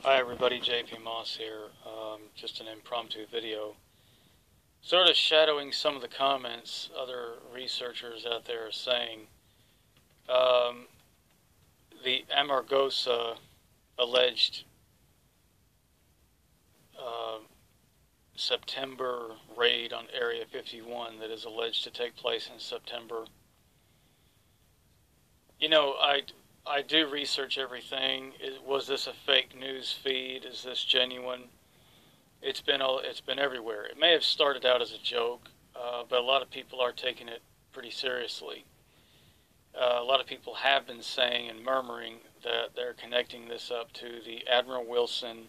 Hi everybody, JP Moss here. Just an impromptu video. Sort of shadowing some of the comments other researchers out there are saying. The Amargosa alleged September raid on Area 51 that is alleged to take place in September. You know, I do research everything. Was this a fake news feed? Is this genuine? It's been everywhere. It may have started out as a joke, but a lot of people are taking it pretty seriously. A lot of people have been saying and murmuring that they're connecting this up to the Admiral Wilson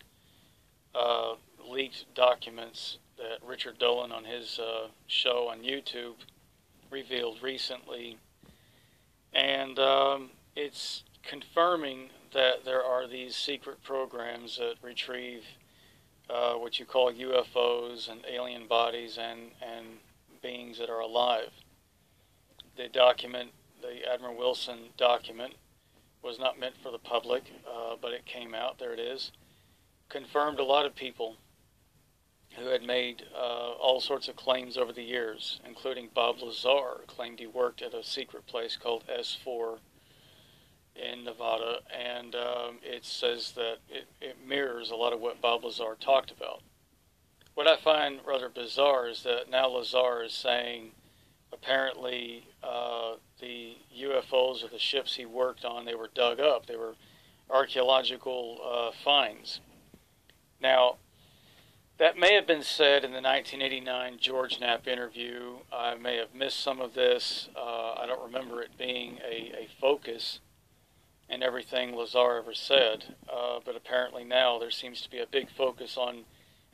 leaked documents that Richard Dolan on his show on YouTube revealed recently. And it's confirming that there are these secret programs that retrieve what you call UFOs and alien bodies and beings that are alive. The document, the Admiral Wilson document, was not meant for the public, but it came out. There it is. Confirmed a lot of people who had made all sorts of claims over the years, including Bob Lazar claimed he worked at a secret place called S4 in Nevada, and it says that it mirrors a lot of what Bob Lazar talked about. What I find rather bizarre is that now Lazar is saying apparently the UFOs or the ships he worked on, they were dug up. They were archaeological finds. Now, that may have been said in the 1989 George Knapp interview. I may have missed some of this. I don't remember it being a focus in everything Lazar ever said. But apparently now there seems to be a big focus on,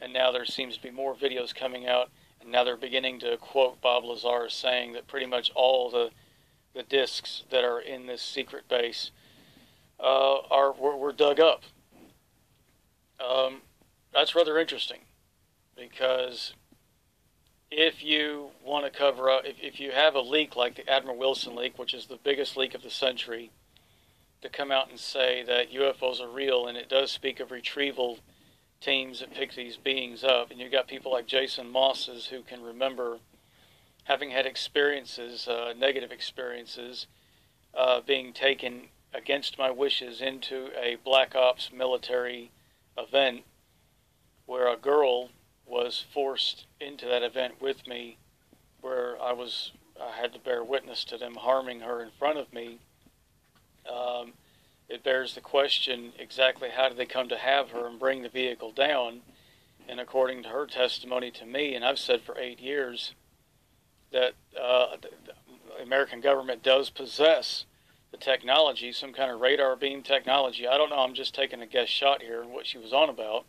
and now there seems to be more videos coming out, and now they're beginning to quote Bob Lazar saying that pretty much all the discs that are in this secret base were dug up. That's rather interesting. Because if you want to cover up, if you have a leak like the Admiral Wilson leak, which is the biggest leak of the century, to come out and say that UFOs are real, and it does speak of retrieval teams that pick these beings up, and you've got people like Jason Mosses who can remember having had experiences, negative experiences, being taken against my wishes into a Black Ops military event where a girl was forced into that event with me, where I had to bear witness to them harming her in front of me. It bears the question, exactly how did they come to have her and bring the vehicle down? And according to her testimony to me, and I've said for 8 years, that the American government does possess the technology, some kind of radar beam technology. I don't know, I'm just taking a guess shot here and what she was on about,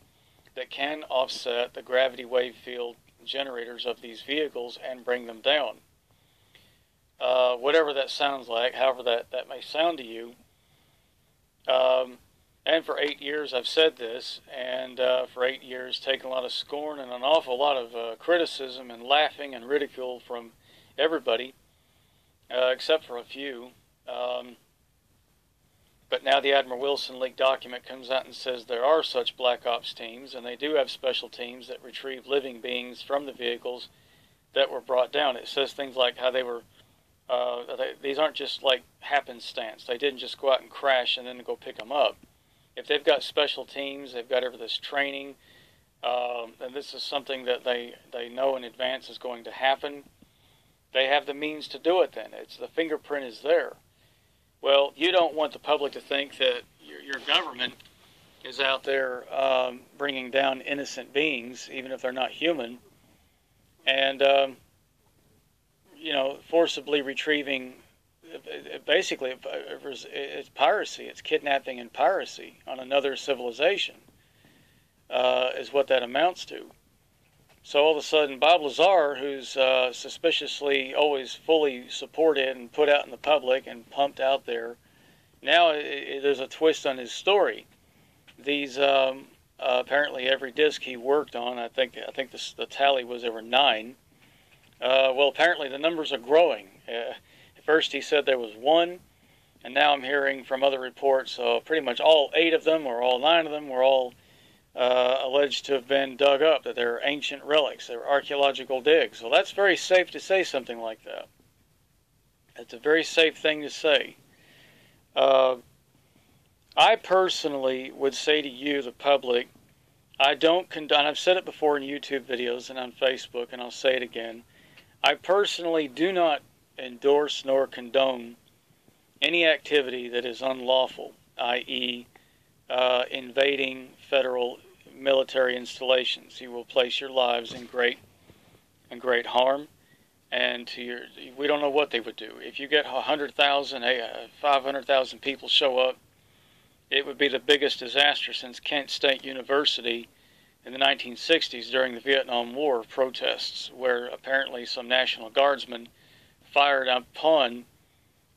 that can offset the gravity wave field generators of these vehicles and bring them down. Whatever that sounds like, however that may sound to you. And for 8 years I've said this, and for 8 years taken a lot of scorn and an awful lot of criticism and laughing and ridicule from everybody, except for a few. But now the Admiral Wilson leaked document comes out and says there are such Black Ops teams, and they do have special teams that retrieve living beings from the vehicles that were brought down. It says things like how they were, these aren't just like happenstance. They didn't just go out and crash and then go pick them up. If they've got special teams, they've got this training, and this is something that they know in advance is going to happen, they have the means to do it then. The fingerprint is there. Well, you don't want the public to think that your government is out there bringing down innocent beings, even if they're not human, and forcibly retrieving. Basically, it's piracy. It's kidnapping and piracy on another civilization, is what that amounts to. So all of a sudden, Bob Lazar, who's suspiciously always fully supported and put out in the public and pumped out there, now there's a twist on his story. These apparently every disc he worked on, I think the tally was there were 9. Well, apparently the numbers are growing. At first he said there was 1, and now I'm hearing from other reports pretty much all 8 of them or all 9 of them were all alleged to have been dug up, that they're ancient relics, they're archaeological digs. Well, that's very safe to say something like that. It's a very safe thing to say. I personally would say to you, the public, I don't condone, I've said it before in YouTube videos and on Facebook, and I'll say it again, I personally do not endorse nor condone any activity that is unlawful, i.e., invading federal military installations. You will place your lives in great harm, and we don't know what they would do. If you get 100,000, 500,000 people show up, it would be the biggest disaster since Kent State University in the 1960s during the Vietnam War protests, where apparently some National Guardsmen fired upon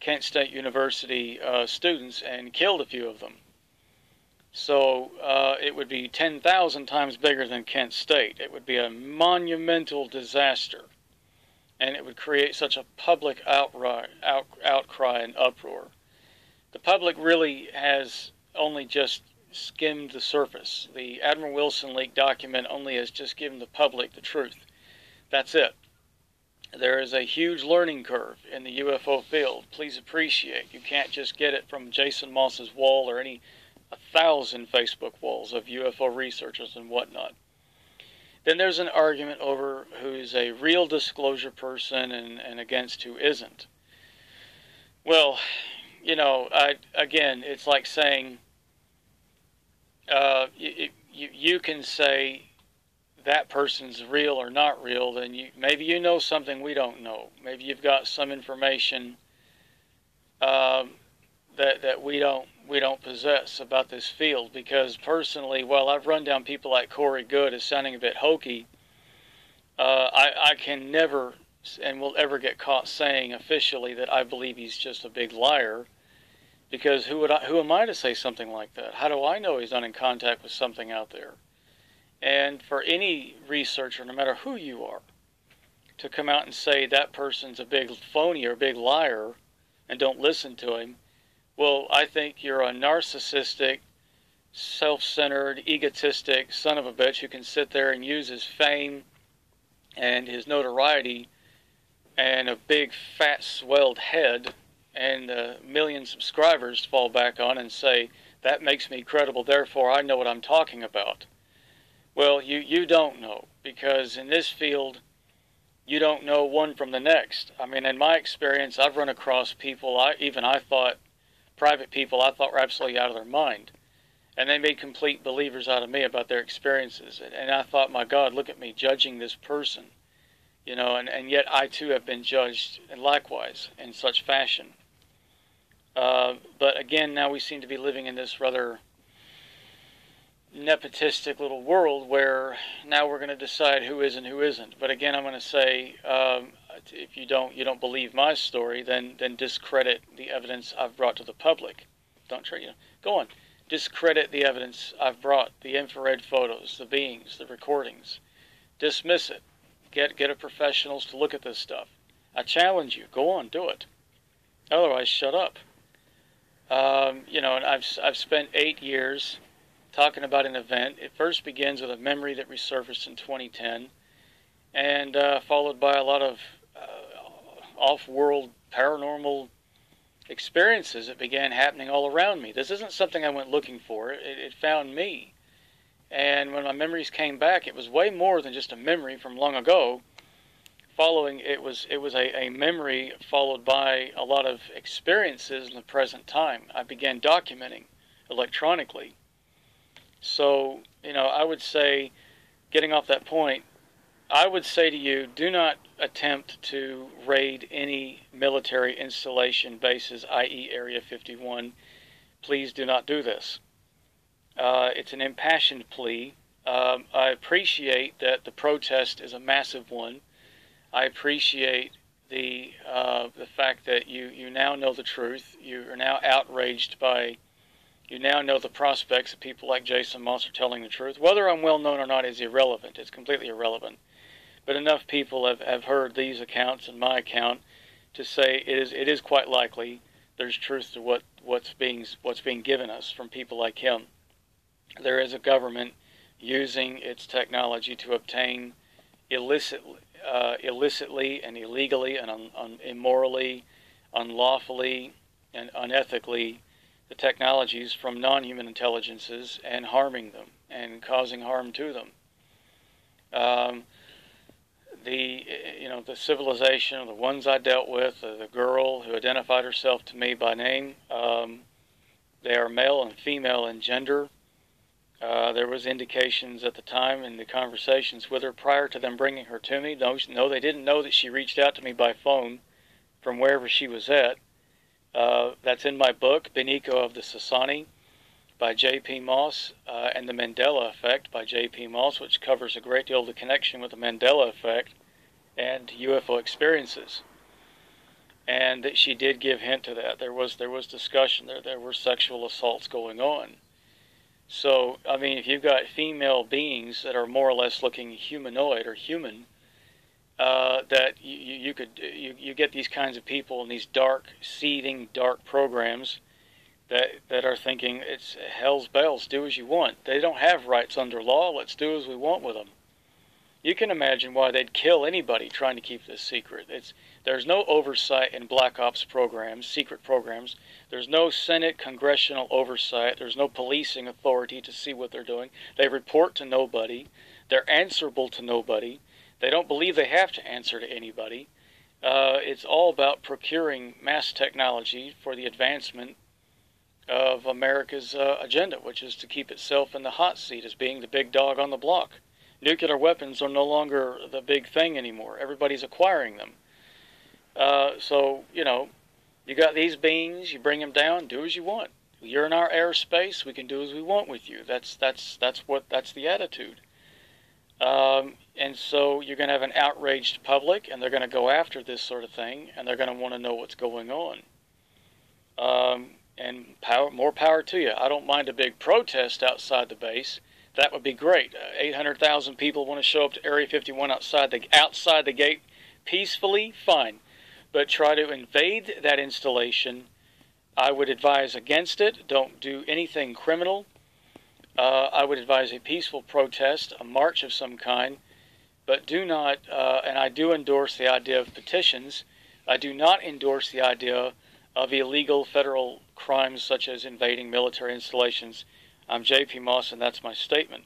Kent State University students and killed a few of them. So it would be 10,000 times bigger than Kent State. It would be a monumental disaster, and it would create such a public outcry and uproar. The public really has only just skimmed the surface. The Admiral Wilson leak document only has just given the public the truth. That's it. There is a huge learning curve in the UFO field. Please appreciate. You can't just get it from Jason Moss's wall or any 1,000 Facebook walls of UFO researchers and whatnot. Then there's an argument over who's a real disclosure person and against who isn't. Well, you know, again, it's like saying you can say that person's real or not real, then maybe you know something we don't know. Maybe you've got some information that we don't possess about this field. Because personally, while I've run down people like Corey Goode as sounding a bit hokey, I can never and will ever get caught saying officially that I believe he's just a big liar. Because who am I to say something like that? How do I know he's not in contact with something out there? And for any researcher, no matter who you are, to come out and say that person's a big phony or a big liar and don't listen to him, well, I think you're a narcissistic, self-centered, egotistic son of a bitch who can sit there and use his fame and his notoriety and a big, fat, swelled head and a million subscribers to fall back on and say, that makes me credible, therefore I know what I'm talking about. Well, you don't know, because in this field, you don't know one from the next. I mean, in my experience, I've run across people, I thought, private people I thought were absolutely out of their mind. And they made complete believers out of me about their experiences. And I thought, my God, look at me judging this person. You know, and yet I too have been judged, and likewise, in such fashion. But again, now we seem to be living in this rather nepotistic little world where now we're going to decide who is and who isn't. But again, I'm going to say, if you don't believe my story, then discredit the evidence I've brought to the public. Don't try, go on, discredit the evidence I've brought, the infrared photos, the beings, the recordings. Dismiss it. Get a professionals to look at this stuff. I challenge you. Go on, do it. Otherwise, shut up. And I've spent 8 years talking about an event. It first begins with a memory that resurfaced in 2010, and followed by a lot of off-world paranormal experiences that began happening all around me. This isn't something I went looking for. It found me. And when my memories came back, it was way more than just a memory from long ago. It was a memory followed by a lot of experiences in the present time. I began documenting electronically. So, I would say, getting off that point, I would say to you, do not attempt to raid any military installation bases, i.e. Area 51. Please do not do this. It's an impassioned plea. I appreciate that the protest is a massive one. I appreciate the fact that you now know the truth. You are now outraged by, you now know the prospects that people like Jason Moss are telling the truth. Whether I'm well known or not is irrelevant. It's completely irrelevant. But enough people have heard these accounts and my account to say it is quite likely there's truth to what's being given us from people like him. There is a government using its technology to obtain illicitly and illegally and immorally, unlawfully, and unethically the technologies from non-human intelligences and harming them and causing harm to them. The civilization, the ones I dealt with, the girl who identified herself to me by name, they are male and female in gender. There was indications at the time in the conversations with her prior to them bringing her to me. No, they didn't know that she reached out to me by phone from wherever she was at. That's in my book, Beniko of the Sasani, by J.P. Moss, and the Mandela Effect by J.P. Moss, which covers a great deal of the connection with the Mandela Effect and UFO experiences. And she did give hint to that. There was discussion there. There were sexual assaults going on. So, I mean, if you've got female beings that are more or less looking humanoid or human, that you get these kinds of people in these dark, seething, dark programs that are thinking it's hell's bells, do as you want. They don't have rights under law. Let's do as we want with them. You can imagine why they'd kill anybody trying to keep this secret. There's no oversight in black ops programs, secret programs. There's no Senate congressional oversight. There's no policing authority to see what they're doing. They report to nobody. They're answerable to nobody. They don't believe they have to answer to anybody. It's all about procuring mass technology for the advancement of America's agenda, which is to keep itself in the hot seat as being the big dog on the block. Nuclear weapons are no longer the big thing anymore. Everybody's acquiring them. So, you got these beings, you bring them down, do as you want. You're in our airspace, we can do as we want with you. That's the attitude. And so you're going to have an outraged public, and they're going to go after this sort of thing, and they're going to want to know what's going on. And more power to you. I don't mind a big protest outside the base. That would be great. 800,000 people want to show up to Area 51 outside the gate peacefully, fine. But try to invade that installation, I would advise against it. Don't do anything criminal. I would advise a peaceful protest, a march of some kind, but do not, and I do endorse the idea of petitions, I do not endorse the idea of illegal federal crimes such as invading military installations. I'm J.P. Moss, and that's my statement.